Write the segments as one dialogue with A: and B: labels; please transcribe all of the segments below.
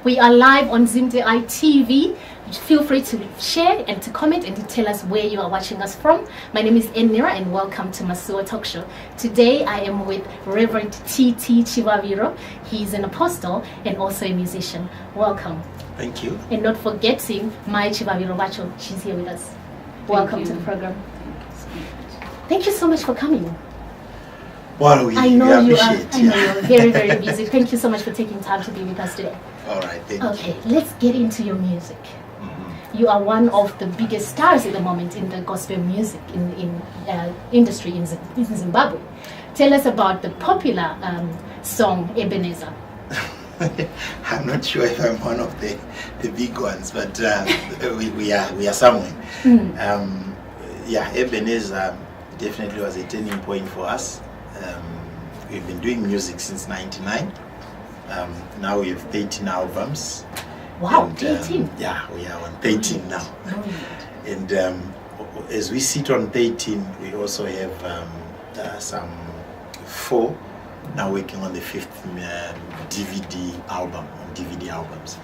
A: We are live on ZimdiTv. Feel free to share and to comment and to tell us where you are watching us from. My name is Ebenerza and welcome to Masuwa Talk Show. Today I am with Rev Chivaviro. He's an apostle and also a musician. Welcome.
B: Thank you.
A: And not forgetting my Chivaviro Bacho. She's here with us. Welcome to the program. Thank you so much for coming.
B: Well,
A: I know
B: we
A: you
B: appreciate
A: are. I know you're very, very busy. Thank you so much for taking time to be with us today.
B: All right, thank you.
A: Okay, let's get into your music. You are one of the biggest stars at the moment in the gospel music industry in Zimbabwe. Tell us about the popular song Ebenerza.
B: I'm not sure if I'm one of the big ones, but we are somewhere. Yeah, Ebenerza definitely was a turning point for us. We've been doing music since '99. Now we have 13 albums.
A: Wow,
B: and,
A: 13?
B: Yeah, we are on 13 now. And as we sit on 13, we also have some 4 now working on the 5th DVD album, on DVD albums.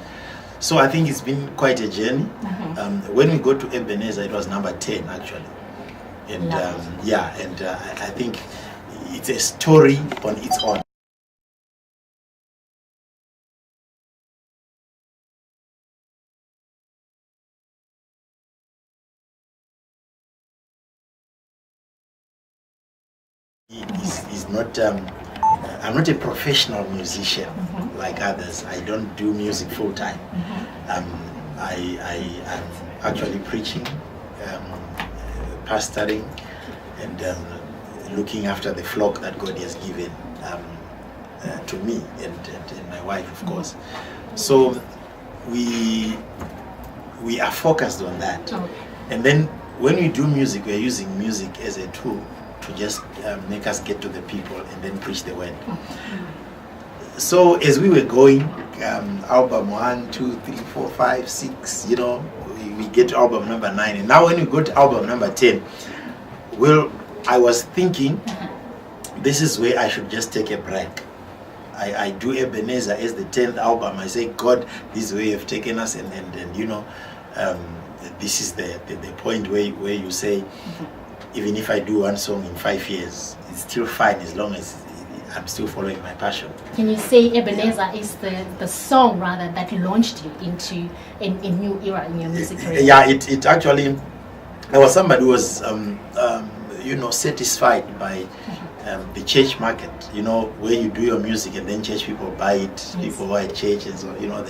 B: So I think it's been quite a journey. When we go to Ebenerza, it was number 10 actually. And yeah, and I think it's a story on its own. Is not I'm not a professional musician like others. I don't do music full time. I'm actually preaching, pastoring, and looking after the flock that God has given to me and my wife, of course. So we are focused on that. And then when we do music, we are using music as a tool to just make us get to the people and then preach the word. So as we were going, album 1, 2, 3, 4, 5, 6, you know, we get to album number 9, and now when we go to album number 10, well, I was thinking this is where I should just take a break. I do Ebenerza as the 10th album. I say, God, this is where you've taken us, and you know, this is the point where you say, even if I do one song in 5 years, it's still fine as long as I'm still following my passion. Can you say Ebenerza is the song rather that launched you into a new era in your music career? Yeah, it actually, I was somebody who was you know, satisfied by the church market, you know, where you do your music and then church people buy it. Yes. People who are at church, and so, you know,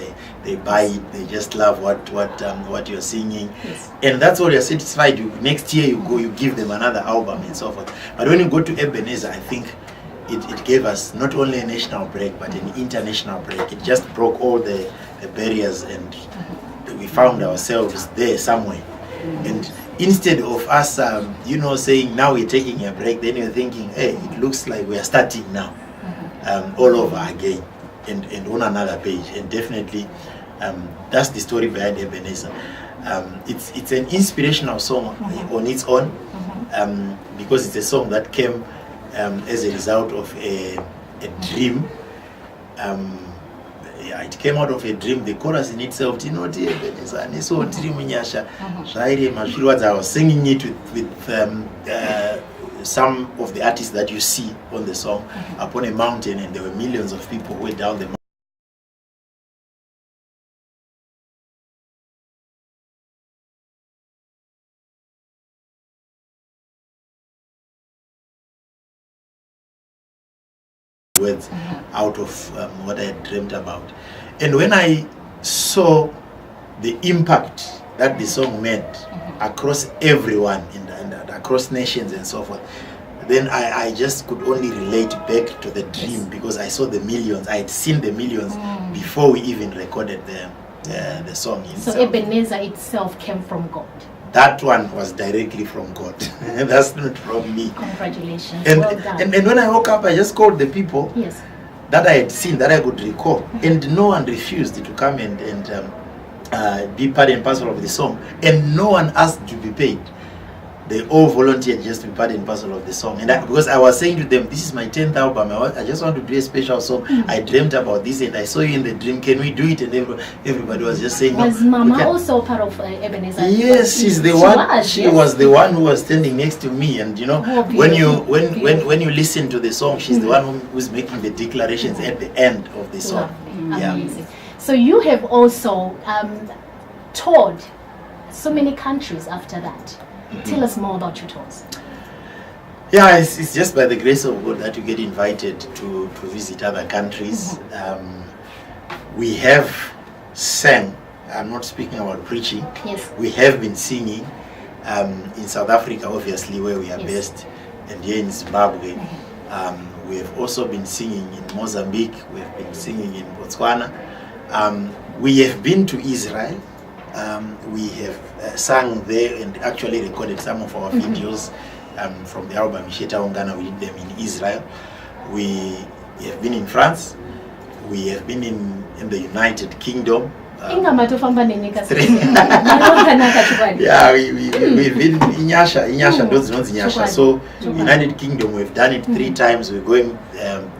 B: they buy it. They just love what you're singing. Yes. And that's what you're satisfied. Next year you go, you give them another album and so forth. But when you go to Ebenerza, I think it gave us not only a national break but an international break. It just broke all the barriers, and we found ourselves there somewhere. And instead of us, you know, saying now we're taking a break, then you're thinking, hey, it looks like we are starting now, all over again, and on another page. And definitely, that's the story behind Ebenerza. It's an inspirational song on its own, because it's a song that came as a result of a dream. Yeah, it came out of a dream. The chorus in itself, you know, I was singing it with some of the artists that you see on the song upon a mountain, and there were millions of people who were down the mountain. Words out of what I had dreamt about. And when I saw the impact that the song made across everyone and across nations and so forth, then I just could only relate back to the dream, because I saw the millions. I had seen the millions before we even recorded the song itself. So Ebenerza itself came from God. That one was directly from God. That's not from me. Congratulations. And, well done. And when I woke up, I just called the people that I had seen, that I could recall. And no one refused to come and be part and parcel of the song. And no one asked to be paid. they all volunteered just to be part and parcel of the song. And because I was saying to them, this is my 10th album, I just want to do a special song. I dreamt about this and I saw you in the dream, can we do it? And everybody was just saying,
A: was Mama also part of Ebenerza?
B: Yes, she's the one. She was the one who was standing next to me, and you know, when you listen to the song, she's the one who's making the declarations at the end of the song.
A: Amazing. So you have also toured so many countries after that. Tell us more about your tours.
B: Yeah, it's just by the grace of God that you get invited to visit other countries. We have sang. I'm not speaking about preaching.
A: Yes.
B: We have been singing in South Africa, obviously, where we are based, and here in Zimbabwe. We have also been singing in Mozambique. We have been singing in Botswana. We have been to Israel. We have sung there and actually recorded some of our videos from the album Isheta Ongana. We did them in Israel. We have been in France. We have been in the United Kingdom.
A: Yeah, we've
B: been in Nyasha. So United Kingdom, we've done it 3 times. We're going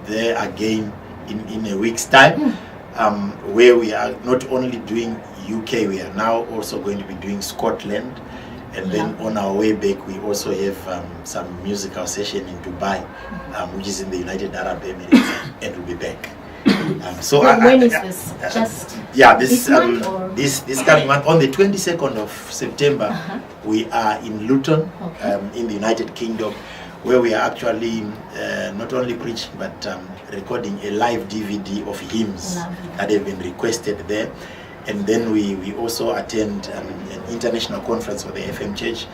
B: there again in a week's time, where we are not only doing UK, we are now also going to be doing Scotland, and then on our way back we also have some musical session in Dubai, which is in the United Arab Emirates, and we'll be back. So
A: when is this? Just
B: this coming month on the 22nd of September, we are in Luton, in the United Kingdom, where we are actually not only preaching but recording a live DVD of hymns that have been requested there. And then we also attend an international conference for the FM Church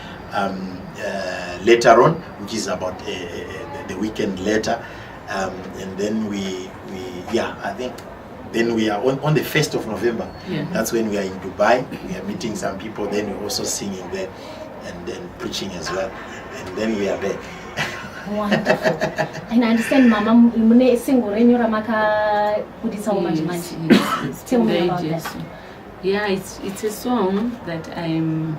B: later on, which is about the weekend later. And then I think then we are on the 1st of November. That's when we are in Dubai. We are meeting some people. Then we're also singing there and then preaching as well. And then we are back.
A: Wonderful. And I understand Mama Mune single Ramaka Tell me about that.
C: Yeah, it's a song that I'm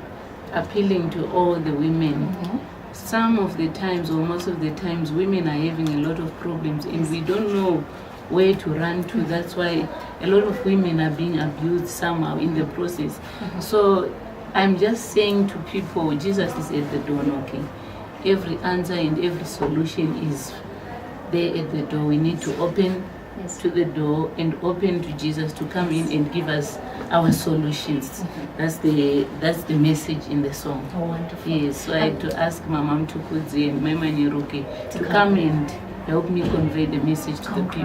C: appealing to all the women. Some of the times, or most of the times, women are having a lot of problems and we don't know where to run to. That's why a lot of women are being abused somehow in the process. So I'm just saying to people, Jesus is at the door knocking. Every answer and every solution is there at the door. We need to open to the door and open to Jesus to come in and give us our solutions. That's the message in the song.
A: Oh, wonderful.
C: Yes, so I had to ask Mamam Tukudzi and Mama Niruke to come and help me convey the message to the people.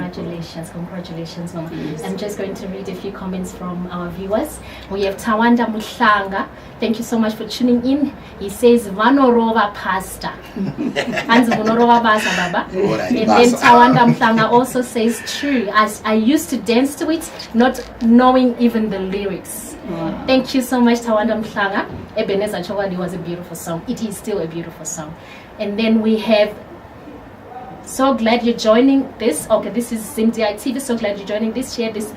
A: Congratulations, Mama. Yes. I'm just going to read a few comments from our viewers. We have Tawanda Muhlanga. Thank you so much for tuning in. He says, Vanorova Pasta. And then Tawanda Muhlanga also says, true, as I used to dance to it, not knowing even the lyrics. Wow. Thank you so much, Tawanda Muhlanga. Ebenerza Chowadi was a beautiful song. It is still a beautiful song. And then we have, so glad you're joining this. Okay, this is ZimdiTv. So glad you're joining this. Share this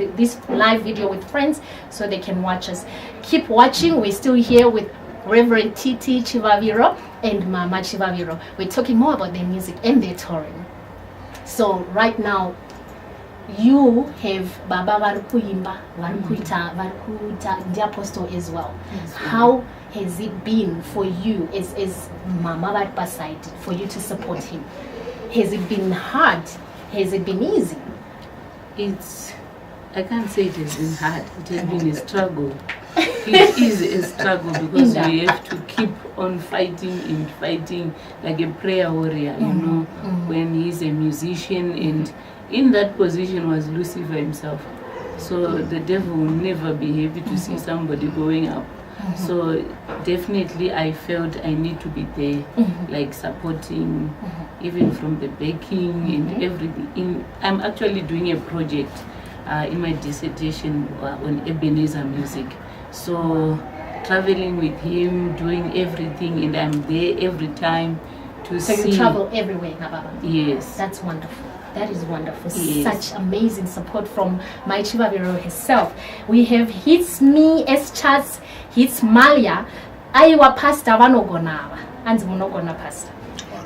A: live video with friends so they can watch us. Keep watching. We're still here with Reverend T.T. Chivaviro and Mama Chivaviro. We're talking more about their music and their touring. So right now, you have Baba Varukuyimba, Varukuita, the Apostle as well. How has it been for you as Mama Varpa side for you to support him? Has it been hard? Has it been easy?
C: I can't say it has been hard. It has been a struggle. It is a struggle because we have to keep on fighting like a prayer warrior, you know, when he's a musician, and in that position was Lucifer himself. So the devil will never be happy to see somebody going up. So definitely I felt I need to be there, like supporting, even from the baking and everything. I'm actually doing a project in my dissertation on Ebenerza music. So traveling with him, doing everything, and I'm there every time to see.
A: So you travel everywhere, Nababa?
C: Yes.
A: That's wonderful. That is wonderful. Yes. Such amazing support from my Chivaviro herself. We have Hits Me, S Charts, Hits Malia, Aiwa Pasta Vanogonava. and munogona pastor.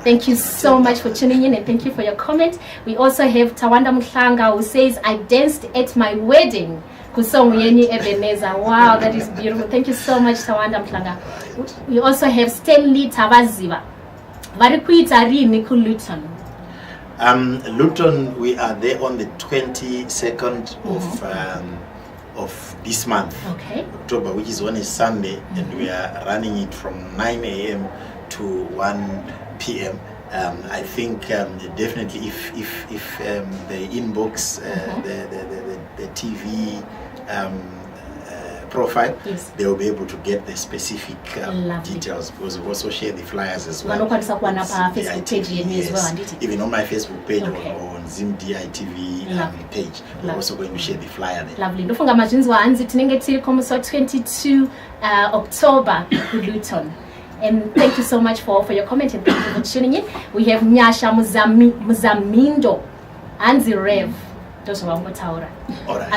A: Thank you so much for tuning in and thank you for your comment. We also have Tawanda Mhlanga who says, I danced at my wedding. Kusong Yeni Ebenerza. Wow, that is beautiful. Thank you so much, Tawanda Mhlanga. We also have Stanley Tabaziva. Varikuita rini ku Luton.
B: Luton, we are there on the 22nd of this month, October, which is on a Sunday, and we are running it from 9 a.m. to 1 p.m. I think definitely if the inbox, the TV profile, they will be able to get the specific details, because we also share the flyers as well. Even on my Facebook page or on ZimdiTv page, we're also going to share the flyer there.
A: Lovely. Ndofunga majinzwa anzi tinenge tiri komuso 22 October Luton. And thank you so much for your comment and thank you for tuning in. We have Nyasha Muzamindo Anzi Rev. I'm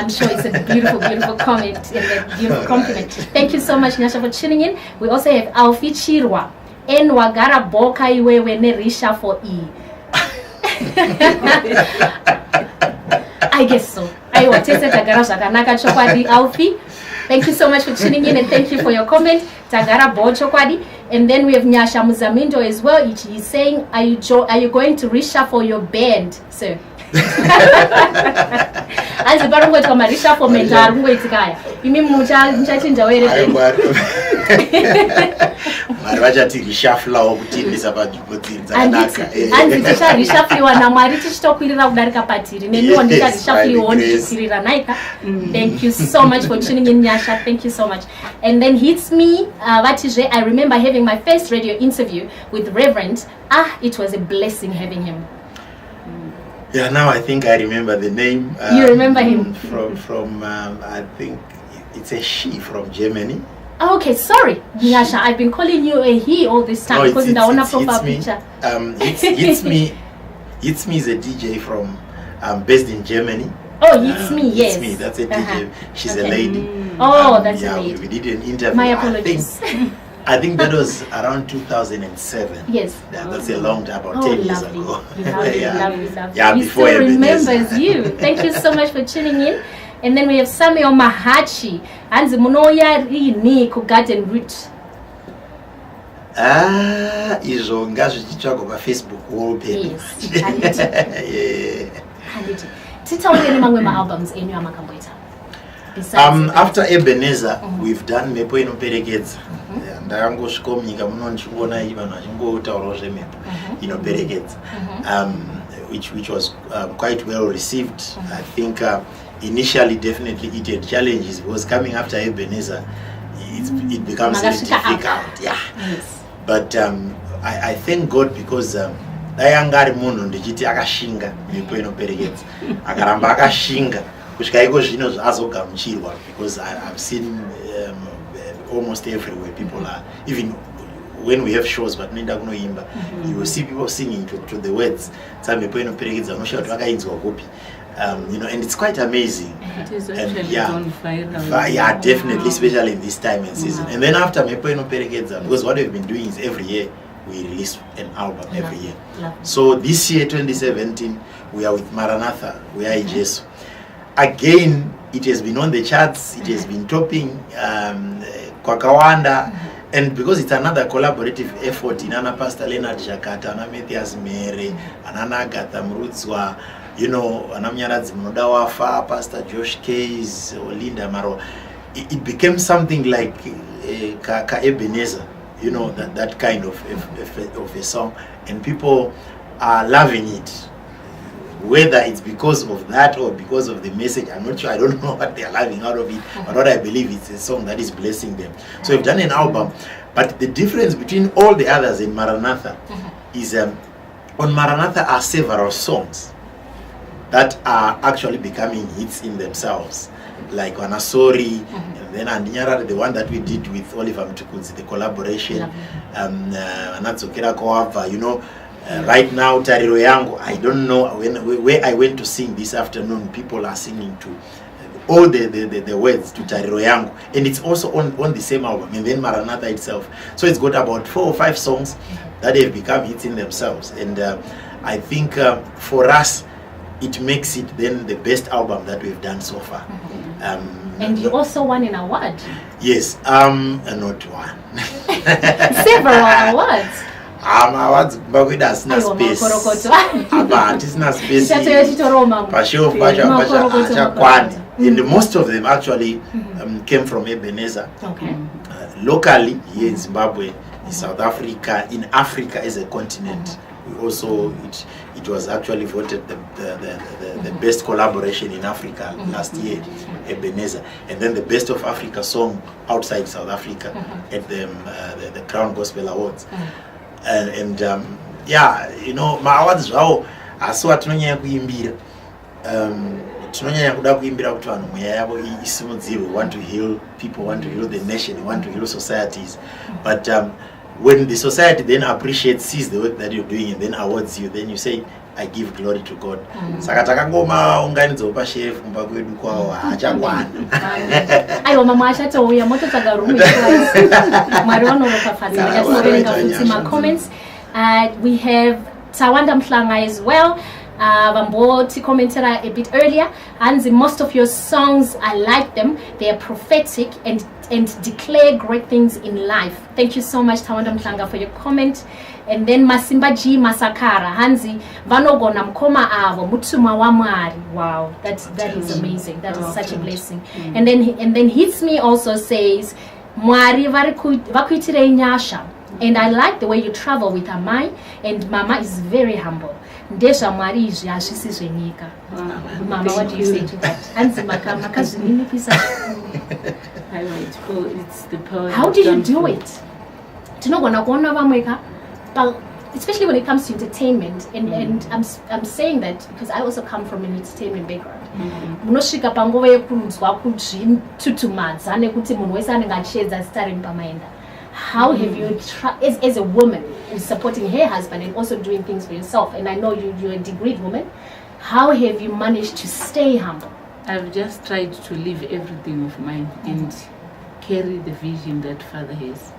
A: sure it's a beautiful, beautiful comment and a beautiful compliment. Thank you so much, Nyasha, for tuning in. We also have Alfi Chirwa Enwagara Boka Iwe ne Risha for E. I guess so. I want to say Alfi. Thank you so much for tuning in and thank you for your comment. Tagara Bochokwadi. And then we have Nyasha Muzamindo as well. He's saying, are you going to reshuffle your band, sir? As the baron went to my reshuffle mentor, I'm going to Kaya. You mean Mucha Chinja?
B: Marvajati reshuffle of things about things.
A: And it's a reshuffle one. I'm married to stop with Raudarka Pati. And no one did a reshuffle on Sirinaika. Thank you so much for tuning in, Nyasha. Thank you so much. And then hits me, I remember having my first radio interview with Reverend. It was a blessing having him.
B: Yeah, now I think I remember the name.
A: You remember him?
B: From I think it's a she from Germany.
A: Oh, okay, sorry, Nyasha. I've been calling you a he all this time because in the owner profile picture.
B: It's me is a DJ from based in Germany.
A: Oh, it's me. Yes,
B: it's me. That's a DJ. She's a lady.
A: Oh, that's a lady.
B: We did an interview.
A: My apologies.
B: I think that was around 2007.
A: Yes.
B: Yeah, that's a long time, about 10 years ago.
A: Lovely.
B: Yeah,
A: he
B: before
A: still remembers you. Thank you so much for tuning in. And then we have Samuel Mahachi and Munoya Rini ku Garden Route.
B: Izo ngazo chichako pa Facebook wallpaper.
A: Yes. Yeah. Tell me any mangwe ma albums in your makamboita.
B: After Ebenerza, we've done Mepo inoperekedza. Ndayango shikomnyika munonchiona iva nachingotaurawo Mepo inoperekedza. Which was quite well received. I think initially definitely it had challenges because coming after Ebenerza, it becomes very difficult. Yeah.
A: Yes.
B: But I thank God because dayangari munhu ndichiti akashinga Mepo inoperekedza. Akaramba akashinga. Because I've seen almost everywhere people are, even when we have shows, but you will see people singing to the words. And it's quite amazing.
C: It is actually on fire.
B: Yeah, definitely, especially in this time and season. And then after because what we've been doing is every year we release an album every year. So this year, 2017, we are with Maranatha, we are Jesus. Again, it has been on the charts, it has been topping Kwakawanda, and because it's another collaborative effort in Anna Pastor Leonard Jakata, Anna Matthias Mere, Anna Agatha Mrudzwa, Anna Mnyaradzi Mnodawafa, Pastor Josh Case, Olinda Maro. It became something like Ka Ebenerza, that kind of a song, and people are loving it. Whether it's because of that or because of the message, I'm not sure. I don't know what they are loving out of it, but what I believe it's a song that is blessing them. So we've done an album, but the difference between all the others in Maranatha is on Maranatha are several songs that are actually becoming hits in themselves, like Wanasori, and then Andinyara, the one that we did with Oliver Mtukudzi, the collaboration, Anatsokera Koava, right now, Tariro Yango, I don't know where I went to sing this afternoon. People are singing to all the words to Tariro Yangu, and it's also on the same album, and then Maranatha itself. So it's got about 4 or 5 songs that have become hits in themselves, and I think for us it makes it then the best album that we've done so far.
A: And you also won an award.
B: Yes, not one.
A: Several awards.
B: Awards, but with us no space. But it's not space. And most of them actually came from Ebenerza.
A: Okay.
B: Locally here in Zimbabwe, in South Africa, in Africa as a continent. We also it was actually voted the best collaboration in Africa last year, Ebenerza, and then the best of Africa song outside South Africa at the Crown Gospel Awards. And yeah, you know, my awards how aswa tinonyanya kuimbira tinonyanya kuda kuimbira kuti vanhu mweya yavo isimudzirwe, want to heal people, want to heal the nation, want to heal societies, but when the society then sees the work that you're doing and then awards you, then you say, I give glory to God. Saka takangoma unganidzo pashefu kumba kwedu kwawo hachakwana.
A: Aiwa mama achatouya moto tagarumi. Mwari vanorofafadza. Ndakatoverenga futi ma-comments. We have Tawanda Mhlanga as well. Vamboti commented a bit earlier, and most of your songs, I like them. They are prophetic and declare great things in life. Thank you so much, Tawanda Mhlanga, for your comment. And then Masimba G Masakara Hanzi vanogona mkoma avo mutuma wa Mwari. Wow, that is amazing. That is such a blessing. And then Hits Me also says Mwari vakuitire nyasha. And I like the way you travel with Amai, and Mama is very humble. Ndesha Mwari izvashisizve nyika. Mama, what do you say to that? Hanzi makazvinini pisa.
C: It's the power.
A: How did you do it? Tinogona kuona vamweka, especially when it comes to entertainment, and I'm saying that because I also come from an entertainment background. Munosvika panguva yekurudzwa kuzvitutumadza nekuti munhu wese anenge achedza zita pamaenda. How have you as a woman who's supporting her husband and also doing things for yourself, and I know you're a degreed woman, how have you managed to stay humble?
C: I've just tried to leave everything of mine and carry the vision that Father has.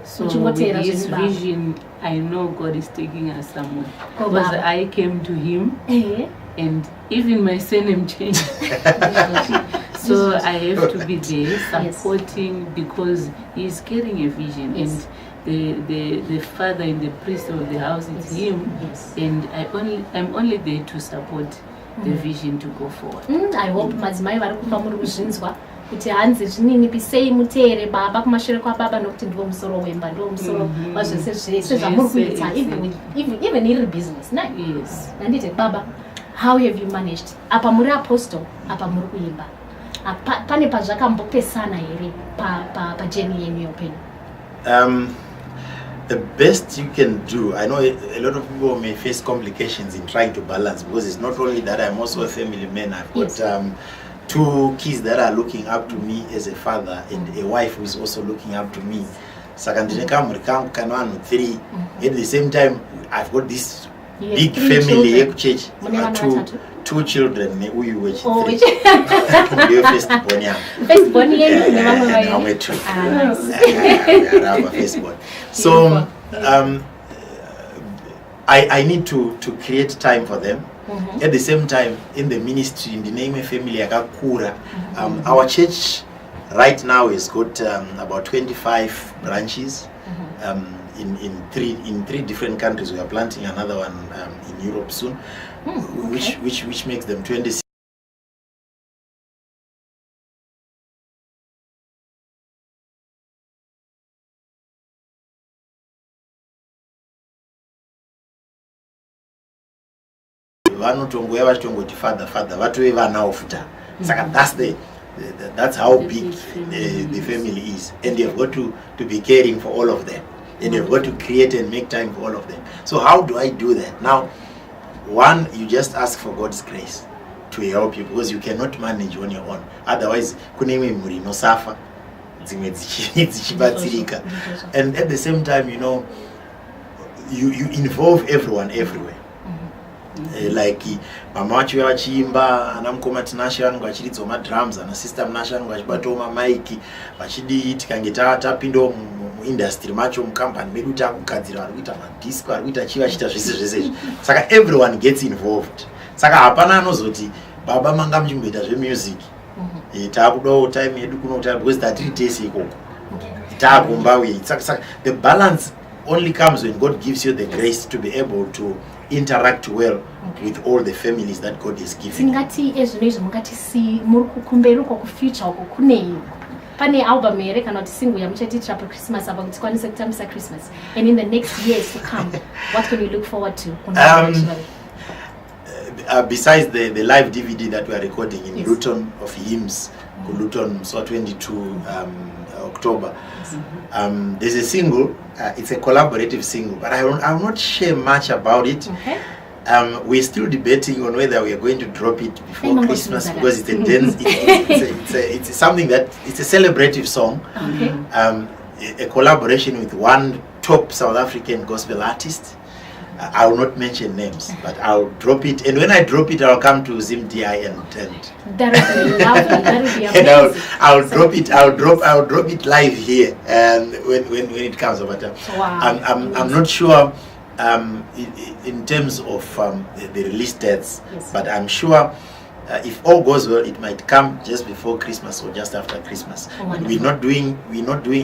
C: So with his vision, I know God is taking us somewhere. Because I came to him, and even my surname changed. So I have to be there supporting, because he's carrying a vision, and the father and the priest of the house is him, and I'm only there to support the vision to go forward.
A: I hope madzimai vari kupa muri kuzvinzwa kuti hanzi zvinini pisei muteere baba kumashure kwababa nokuti ndiwo musoro wemba, ndiwo musoro wazvese zvese zvamuri kuita, even iri business.
C: Yes.
A: Nanditi baba, how have you managed? Apa muri apostle, apa muri kuimba. Pane pazvakambopesana here pajeni yenyu youpenyu?
B: The best you can do, I know a lot of people may face complications in trying to balance, because it's not only that I'm also a family man. I've got 2 kids that are looking up to me as a father, and a wife who is also looking up to me. At the same time, I've got this big family church, 2 children. So I need to create time for them. At the same time, in the ministry, in the name of family, our church right now has got about 25 branches in 3 different countries. We are planting another one in Europe soon, which makes them 26. That's how big the family is, and you've got to be caring for all of them, and you've got to create and make time for all of them. So how do I do that? Now, one, you just ask for God's grace to help you, because you cannot manage on your own. Otherwise, no suffer. And at the same time, you know, you involve everyone everywhere. Like mama wacho vachimba ana mukoma tinashe vanenge vachiridza madrums ana sister munashe vanenge vachibatawo mamaiki vachidi tikange tapindawo muindustry macho mukampani medu takugadzira vari kuita madisco vari kuita chivachita zvese saka everyone gets involved. Saka hapana anozoti baba manga muchimboita zvemusic taakudawo time yedu kunota because tatiri tese ikoko taakumba uye. Saka the balance only comes when God gives you the grace to be able to interact well with all the families that God has given.
A: Singati ezvinezvo mungati si muri kukumberi uko kufuture uko kunei pane album here kana kuti single yamuchatitira pa Christmas apa kuti kwanise kutambisa Christmas, and in the next years to come what can you look forward to?
B: Besides the live DVD that we are recording in Luton of hymns, Luton so 22 October. There's a single, it's a collaborative single, but I will not share much about it.
A: Okay.
B: We're still debating on whether we are going to drop it before Christmas because it's a dance. It's something that it's a celebrative song.
A: Okay.
B: A collaboration with one top South African gospel artist. I will not mention names, but I'll drop it. And when I drop it, I'll come to ZimdiTv and
A: that would be lovely. That would be amazing.
B: And I'll drop it. I'll drop it live here. And when it comes over time,
A: wow.
B: I'm not sure in terms of the release dates, but I'm sure if all goes well, it might come just before Christmas or just after Christmas. But we're not doing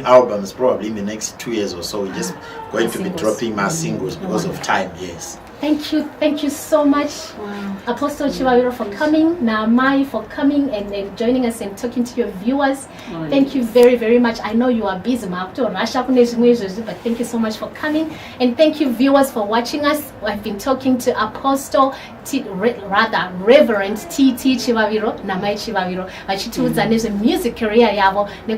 B: albums probably in the next 2 years or so. We're just going to be dropping more singles because of time. Yes. Thank
A: you so much, Apostle Chivaviro, for coming, Naamai for coming and joining us and talking to your viewers. Thank you very, very much. I know you are busy, but thank you so much for coming, and thank you viewers for watching us. I've been talking to Apostle Reverend T.T. Chivaviro, Naamai Chivaviro. There's a music career yavo. They're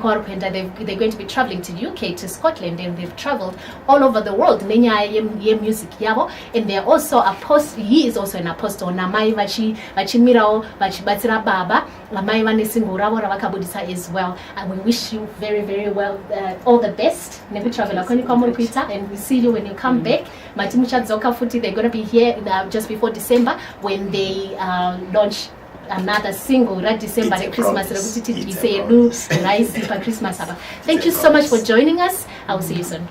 A: going to be traveling to UK, to Scotland, and they've traveled all over the world. Music yavo, and they're also apostle. He is also an apostle. Naamai vachimirao vachibatsira baba. Naamai vanesingo ravo ravakabudisa as well. And we wish you very, very well, all the best. Never travel and we see you when you come back. They're going to be here just before December when they launch another single right December Christmas. Christmas. Thank you so much for joining us. I will see you soon.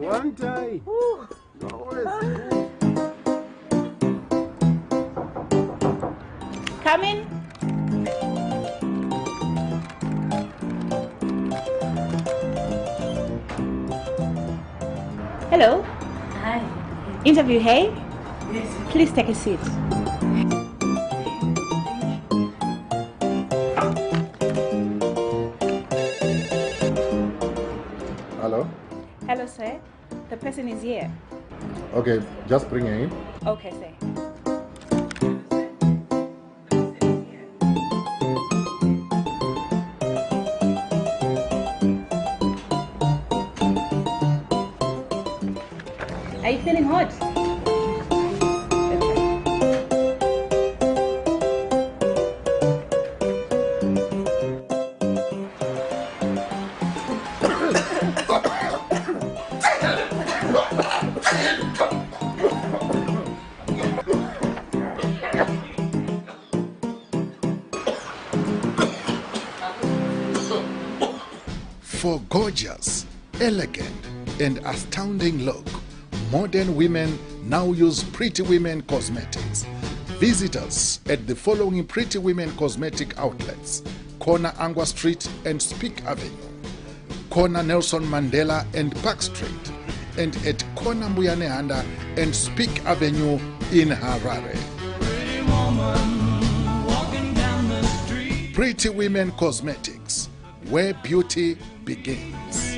D: One time.
E: Come in. Hello.
C: Hi.
E: Interview, hey?
C: Yes.
E: Please take a seat.
D: Hello?
E: Hello, sir. The person is here.
D: Okay, just bring her in.
E: Okay, sir. Are you feeling hot?
F: For gorgeous, elegant, and astounding look, modern women now use Pretty Women Cosmetics. Visit us at the following Pretty Women Cosmetic outlets: Corner Angwa Street and Speak Avenue, Corner Nelson Mandela and Park Street, and at Corner Muyanehanda and Speak Avenue in Harare. Pretty Women Cosmetics, where beauty begins.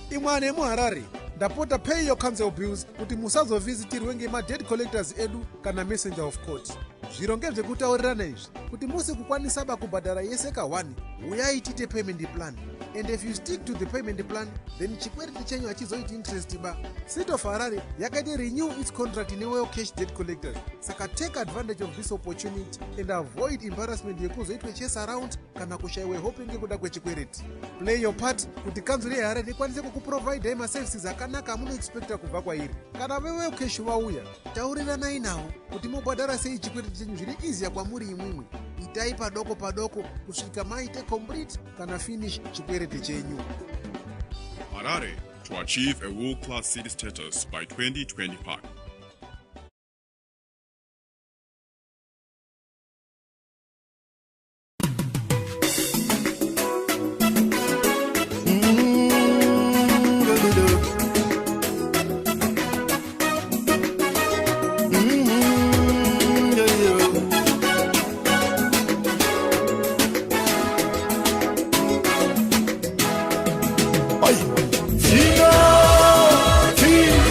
G: Imwane muharare ndapota pay your council bills kuti musazovizitirwe ngema debt collectors edu kana messenger of court. Zviro ngezvekutaurirana izvi kuti mose kukwanisa kubhadhara yese ka1 uyai tiite payment plan, and if you stick to the payment plan then chikwereti chenyu hachizoiti interest ba. City of Harare yakaita renew its contract newewo cash debt collectors, saka take advantage of this opportunity and avoid embarrassment yekuzoitwe chase around kana kushaiwe hope ngekuda kwechikwereti. Play your part kuti kanzuri yeHarare ikwanise kukuprovide maservices akanaka amunoexpecta kubva kwairi. Kana vewewo cash vauya, tauriranai nawo kuti mobhadhara sei chikwereti chenyu zviri easier kwamuri imwimwe. Itai padoko padoko kusvika maite complete kana finish chikwereti chenyu.
H: Harare to achieve a world-class city status by 2025.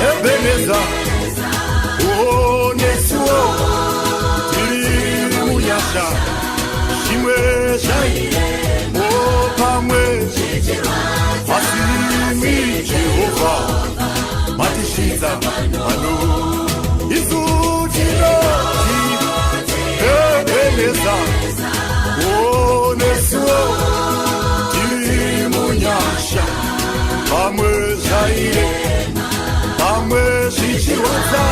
F: Ebenerza, oh nesuo, tiri muyasha, shimwe shai, oh pamwe, asimi Jehovah, matishiza manu, isu tiro, Ebenerza, oh nesuo, tiri muyasha, pamwe shai. Amwe shichiwaza,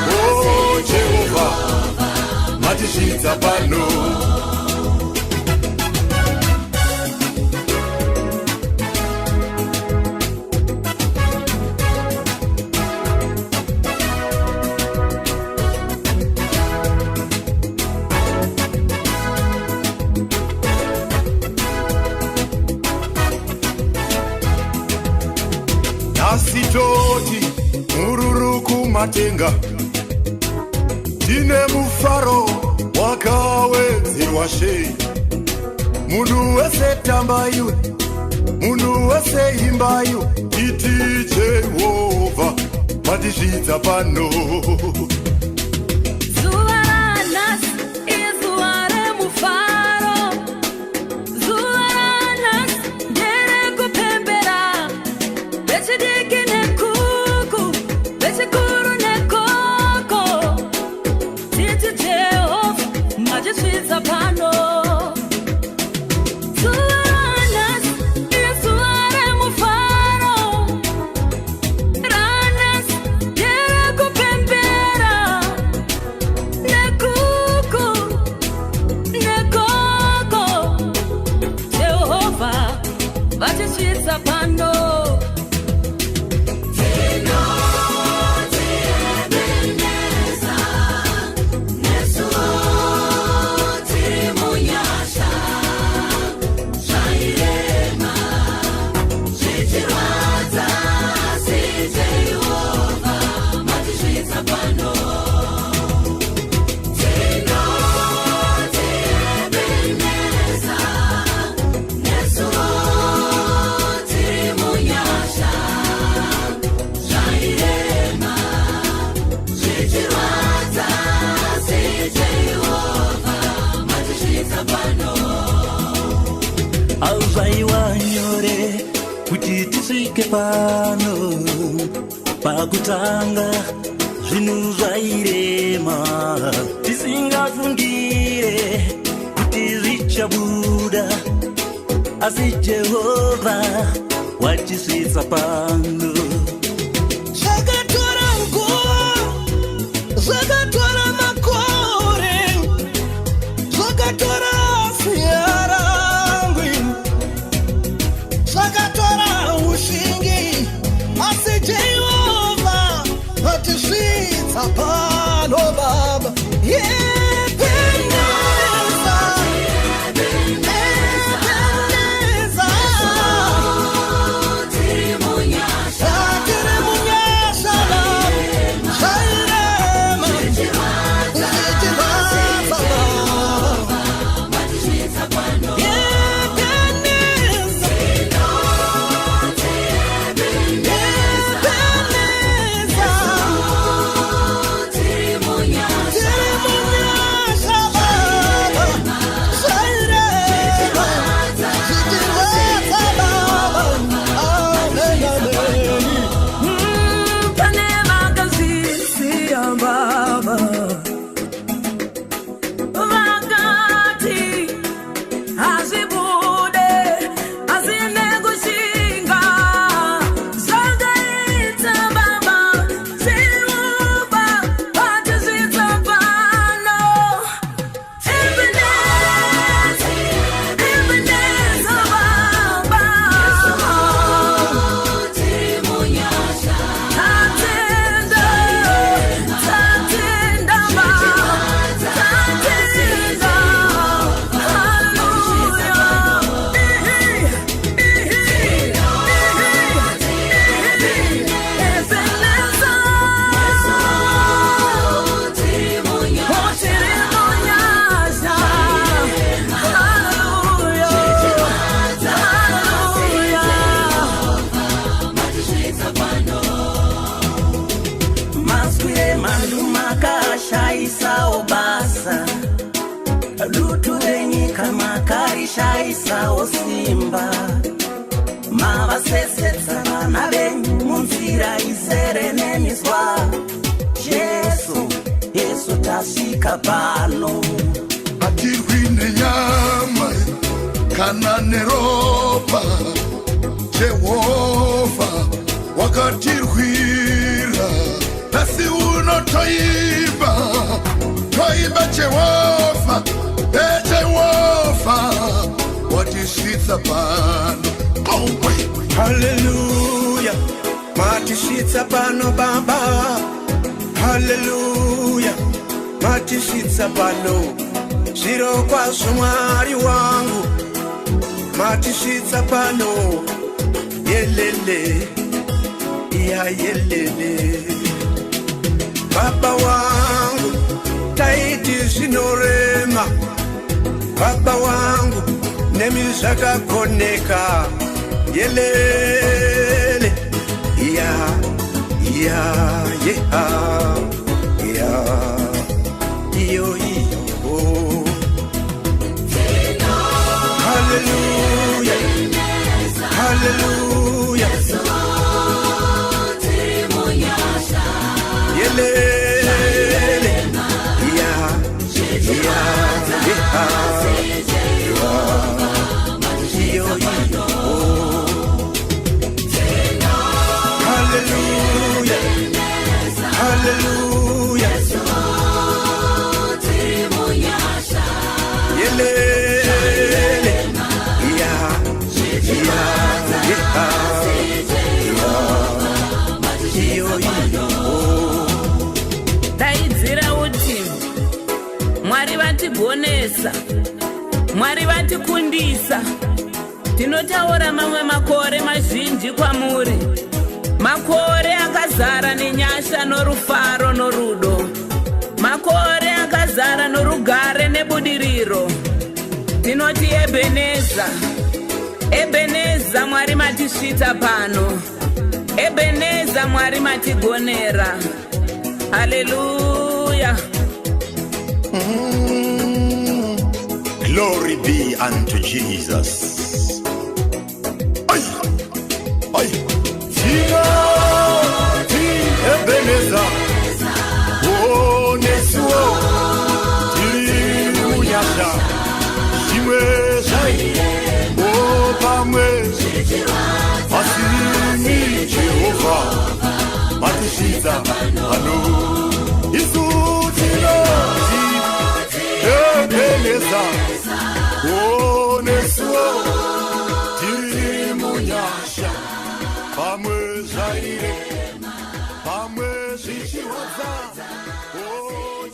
F: oh Jehovah, matishiza pano. Nasitoti mururu kumatenga, tine mufaro wakawedzerwa shei. Munhu wese tambayu, munhu wese imbayu, iti Jehovah matishiza pano.
I: Zuva ranhasi izuva remufaro, zuva ranhasi nderekupembera, vechidiki nekuku, vechikuru nekoko, titi Jehovah matishiza pano. Zuva ranhasi izuva remufaro, ranhasi nderekupembera, nekuku nekoko, Jehovah matishiza pano.
J: Auzaiwanyore kuti tisvike pano, pakutanga zvinhu zvairema, tisingafungire kuti zvichabuda, asi Jehovah watisvitsa pano. Zvakatora nguva, zvakatora makore, zvakatora siyara, zvakatora ushingi, asi Jehovah watisvitsa pano baba. Ebenerza, Ebenerza, tiri munyasha. kusvika pano.
F: Hatirwi nenyama kana neropa, Jehovha wakatirwira. Nasi unotoimba, toimba Jehovha, Jehovha watisvitsa pano. Oh wait.
J: Hallelujah, matisvitsa pano Baba. Hallelujah, matisvitsa pano. Zviro kwazvo Mwari wangu, matisvitsa pano. Yelele, iya yelele. Baba wangu, taiti zvinorema. Baba wangu, nemi zvakakoneka. Yelele, iya, iya, iya, iya, iyo, iyo. Hallelujah, hallelujah. Yelele, iya, iya, iyo, iyo. Hallelujah, hallelujah. Yelele, iya, iya, iyo, iyo.
C: Daidzira uti Mwari vatigonesa, Mwari vatikundisa. Tinotaura mamwe makore mazhinji kwamuri, makore akazara nenyasha norufaro norudo, makore akazara norugare nebudiriro. Tinoti Ebenerza, Ebenerza Mwari matisvitsa pano, Ebenerza Mwari matigonera. Hallelujah.
K: Glory be unto Jesus. Ay, ay. Ebenerza, oh Nesuo, Muyasha, Shimwezai, oh Pamwe, Asini Jehovah, Matishiza, Anu, Isutino, Ebenerza, oh Nesuo, Muyasha, Pamwe Zaire. Oh,